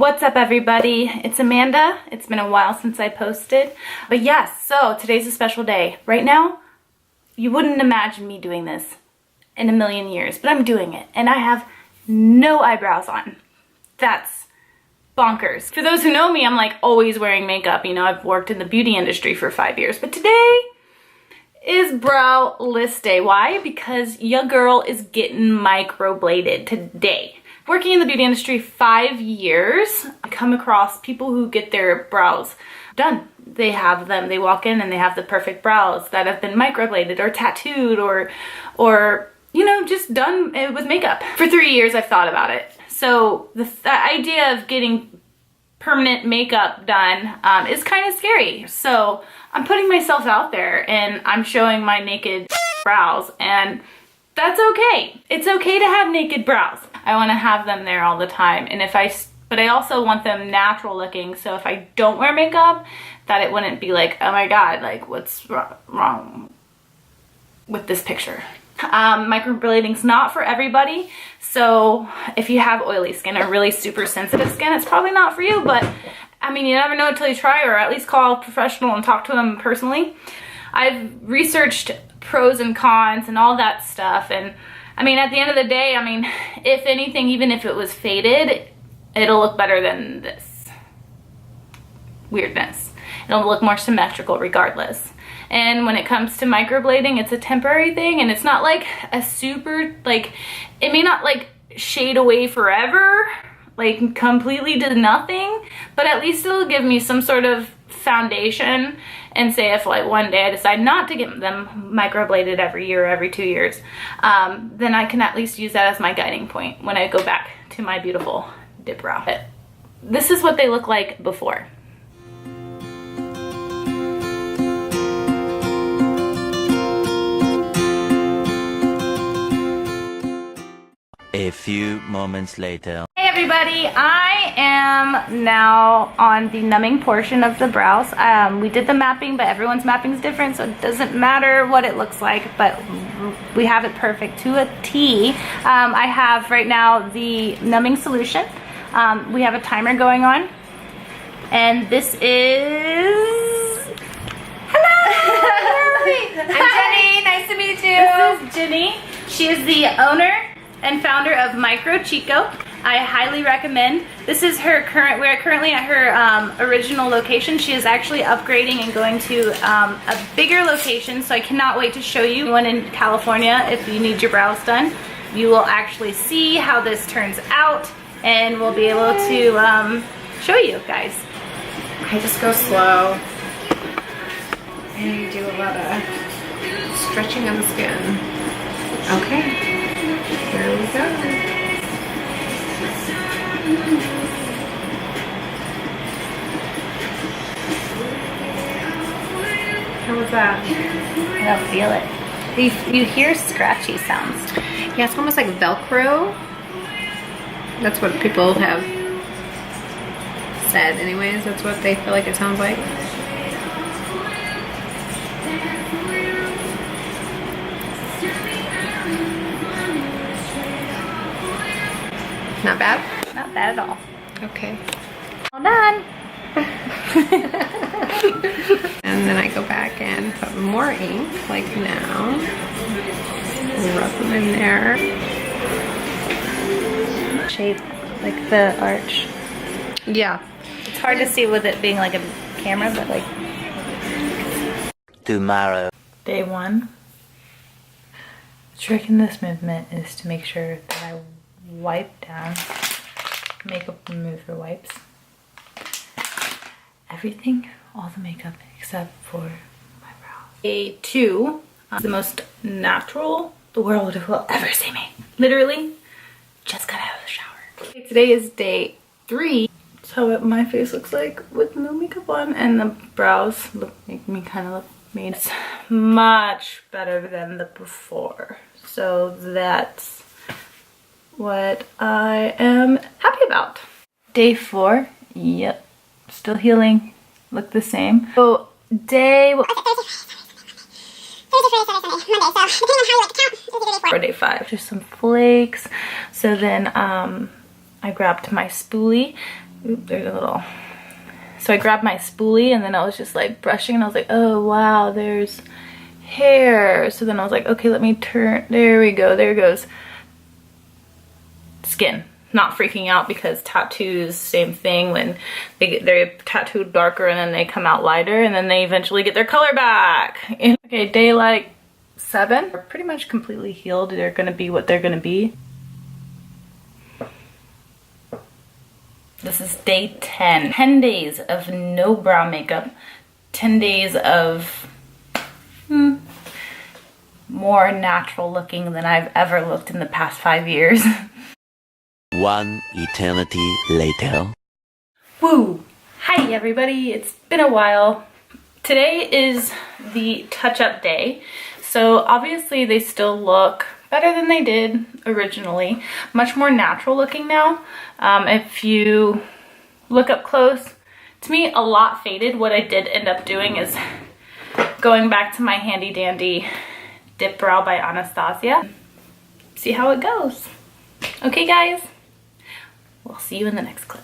What's up, everybody? It's Amanda. It's been a while since I posted, but yes, so today's a special day. Right now, you wouldn't imagine me doing this in a million years, but I'm doing it, and I have no eyebrows on. That's bonkers. For those who know me, I'm like always wearing makeup. You know, I've worked in the beauty industry for 5 years, but today is brow list day. Why? Because your girl is getting microbladed today. Working in the beauty industry 5 years, I come across people who get their brows done. They have them, they walk in and they have the perfect brows that have been microbladed or tattooed or you know, just done with makeup. For 3 years I've thought about it. So the idea of getting permanent makeup done is kind of scary. So I'm putting myself out there and I'm showing my naked brows, and that's okay. It's okay to have naked brows. I want to have them there all the time, and but I also want them natural looking, so if I don't wear makeup, that it wouldn't be like, oh my god, like what's wrong with this picture. Microblading's not for everybody, so if you have oily skin or really super sensitive skin, it's probably not for you, but I mean, you never know until you try, or at least call a professional and talk to them personally. I've researched pros and cons and all that stuff, and I mean, at the end of the day, I mean, if anything, even if it was faded, it'll look better than this weirdness. It'll look more symmetrical regardless. And when it comes to microblading, it's a temporary thing, and it's not like a super, like, it may not like shade away forever, like completely to nothing, but at least it'll give me some sort of foundation. And say if like one day I decide not to get them microbladed every year or every 2 years, then I can at least use that as my guiding point when I go back to my beautiful dip brow. But this is what they look like before. A few moments later. Hey everybody, I am now on the numbing portion of the brows. We did the mapping, but everyone's mapping is different, so it doesn't matter what it looks like, but we have it perfect to a T. I have right now the numbing solution. We have a timer going on, and this is... Hello! I'm Jenny, nice to meet you. This is Jenny. She is the owner and founder of Microblading Chico. I highly recommend. This is her we're currently at her original location. She is actually upgrading and going to a bigger location, so I cannot wait to show you. One in California, if you need your brows done, you will actually see how this turns out, and we'll be able to show you guys. I just go slow and do a lot of stretching on the skin. Okay. Here we go. How was that? I don't feel it. You hear scratchy sounds. Yeah, it's almost like Velcro. That's what people have said anyways. That's what they feel like it sounds like. Not bad? Not bad at all. Okay. All done. And then I go back and put more ink, like now. Rub them in there. Shape, like the arch. Yeah. It's hard to see with it being like a camera, but like... Tomorrow. Day one. The trick in this movement is to make sure that I wipe down makeup remover wipes. Everything, all the makeup except for my brow. Day two, the most natural the world will ever see me. Literally, just got out of the shower. Okay, today is day three. That's how what my face looks like with no makeup on, and the brows make me kind of look mean. It's much better than the before. So that's what I am happy about. Day four, yep, still healing, look the same. So day, or day five, just some flakes. So then I grabbed my spoolie, Oop, there's a little. So I grabbed my spoolie and then I was just like brushing and I was like, oh wow, there's hair. So then I was like, okay, let me turn, there we go, there goes skin. Not freaking out because tattoos, same thing, when they're tattooed darker and then they come out lighter and then they eventually get their color back. Okay, day like 7. They're pretty much completely healed. They're gonna be what they're gonna be. This is day 10. 10 days of no brow makeup. 10 days of more natural looking than I've ever looked in the past 5 years. One eternity later. Woo! Hi everybody, it's been a while. Today is the touch-up day. So obviously they still look better than they did originally. Much more natural looking now. If you look up close, to me a lot faded. What I did end up doing is going back to my handy dandy Dip Brow by Anastasia. See how it goes. Okay guys, we'll see you in the next clip.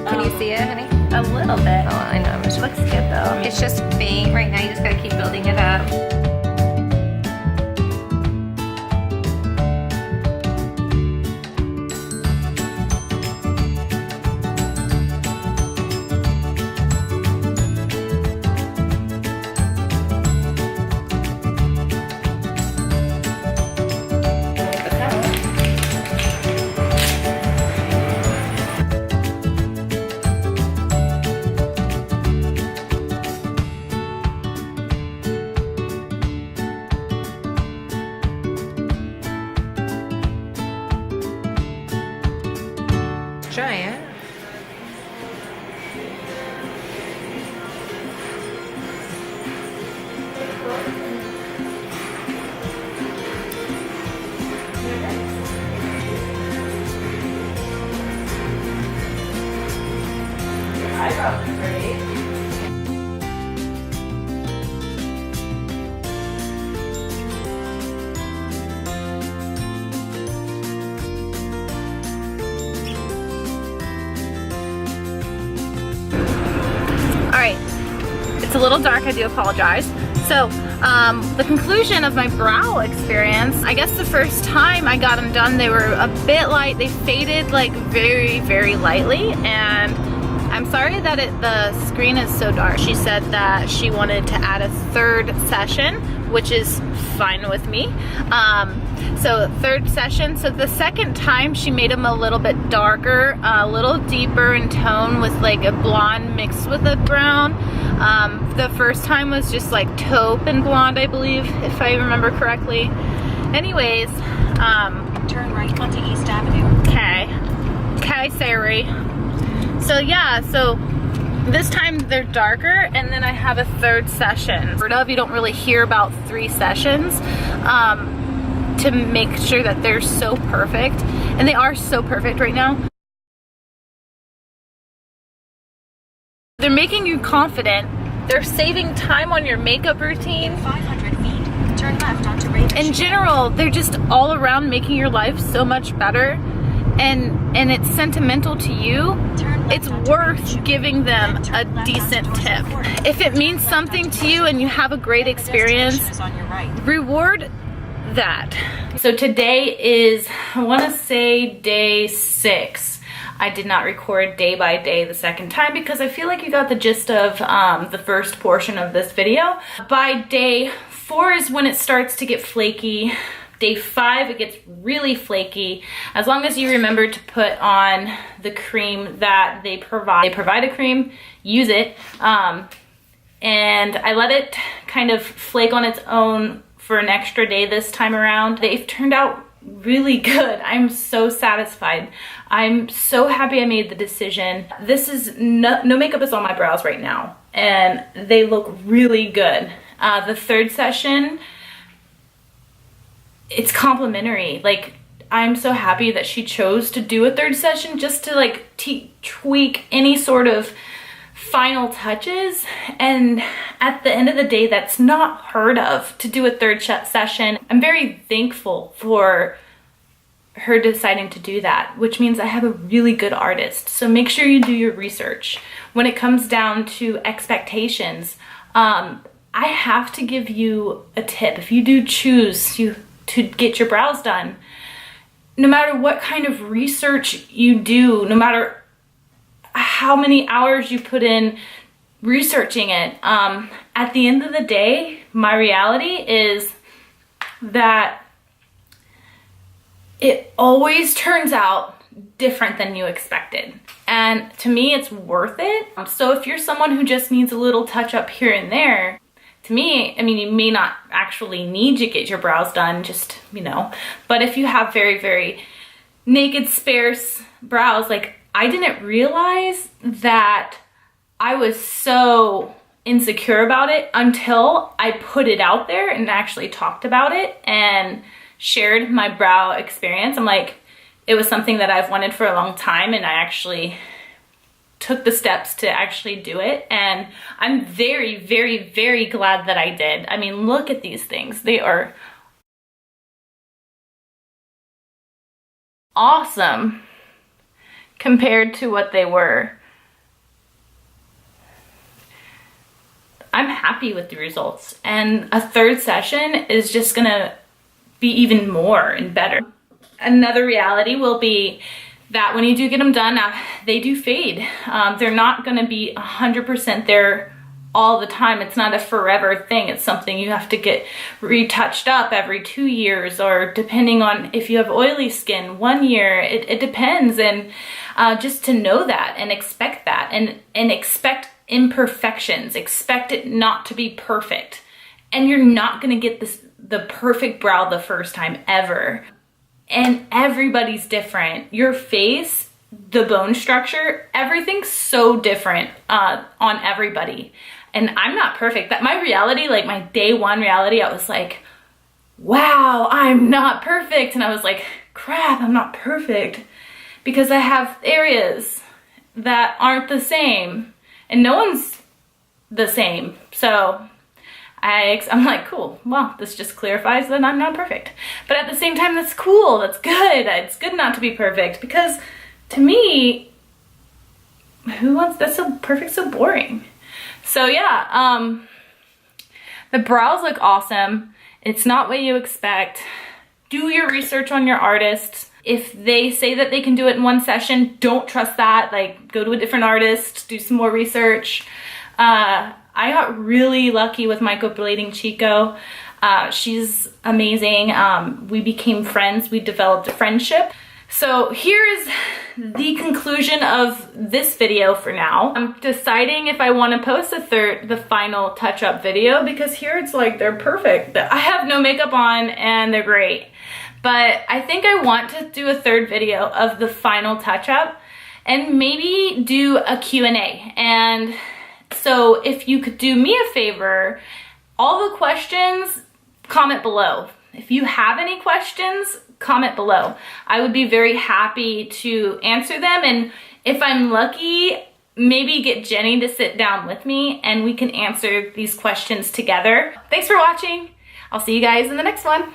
Can you see it, honey? A little bit. Oh, I know. It looks good though. It's just faint right now. You just gotta keep building it up. Try it. Eyebrows are great. Alright, it's a little dark, I do apologize. So, the conclusion of my brow experience, I guess the first time I got them done, they were a bit light. They faded like very, very lightly, and I'm sorry that the screen is so dark. She said that she wanted to add a 3rd session, which is fine with me. So 3rd session. So the 2nd time she made them a little bit darker, a little deeper in tone with like a blonde mixed with a brown. The first time was just like taupe and blonde, I believe, if I remember correctly. Anyways, turn right onto East Avenue. Okay, Sari. So yeah, so this time they're darker, and then I have a 3rd session. You don't really hear about 3 sessions to make sure that they're so perfect, and they are so perfect right now. They're making you confident. They're saving time on your makeup routine. 500 feet, turn left onto Raven. In general, they're just all around making your life so much better. and it's sentimental to you, it's worth giving them a decent tip. If it means something to you and you have a great experience, reward that. So today is, I want to say, day 6. I did not record day by day the second time because I feel like you got the gist of the first portion of this video. By day 4 is when it starts to get flaky. Day 5, it gets really flaky. As long as you remember to put on the cream that they provide. They provide a cream, use it. And I let it kind of flake on its own for an extra day this time around. They've turned out really good. I'm so satisfied. I'm so happy I made the decision. This is no makeup is on my brows right now, and they look really good. The third session, it's complimentary. Like, I'm so happy that she chose to do a third session just to like tweak any sort of final touches. And at the end of the day, that's not heard of, to do a third session. I'm very thankful for her deciding to do that, which means I have a really good artist. So make sure you do your research. When it comes down to expectations, I have to give you a tip. If you do choose to get your brows done, no matter what kind of research you do, no matter how many hours you put in researching it, at the end of the day, my reality is that it always turns out different than you expected. And to me, it's worth it. So if you're someone who just needs a little touch up here and there, to me, I mean, you may not actually need to get your brows done, just, you know, but if you have very, very naked, sparse brows, like, I didn't realize that I was so insecure about it until I put it out there and actually talked about it and shared my brow experience. I'm like, it was something that I've wanted for a long time, and I actually took the steps to actually do it, and I'm very, very, very glad that I did. I mean, look at these things. They are awesome compared to what they were. I'm happy with the results, and a third session is just gonna be even more and better. Another reality will be that when you do get them done, they do fade. They're not gonna be 100% there all the time. It's not a forever thing. It's something you have to get retouched up every 2 years, or depending on if you have oily skin, 1 year. It depends, and just to know that and expect that, and expect imperfections. Expect it not to be perfect. And you're not gonna get the perfect brow the first time ever. And everybody's different. Your face, the bone structure, everything's so different on everybody. And I'm not perfect. That my reality, like my day 1 reality, I was like, wow, I'm not perfect. And I was like, crap, I'm not perfect, because I have areas that aren't the same, and no one's the same. So I'm like, cool, well, this just clarifies that I'm not perfect. But at the same time, that's cool, that's good. It's good not to be perfect, because to me, who wants, that's so perfect, so boring. So yeah, the brows look awesome. It's not what you expect. Do your research on your artists. If they say that they can do it in 1 session, don't trust that. Like, go to a different artist, do some more research. I got really lucky with Microblading Chico. She's amazing. We became friends. We developed a friendship. So here is the conclusion of this video for now. I'm deciding if I want to post the final touch-up video, because here it's like they're perfect. I have no makeup on and they're great. But I think I want to do a third video of the final touch-up and maybe do a Q&A. And so if you could do me a favor, all the questions, comment below. If you have any questions, comment below. I would be very happy to answer them, and if I'm lucky, maybe get Jenny to sit down with me and we can answer these questions together. Thanks for watching. I'll see you guys in the next one.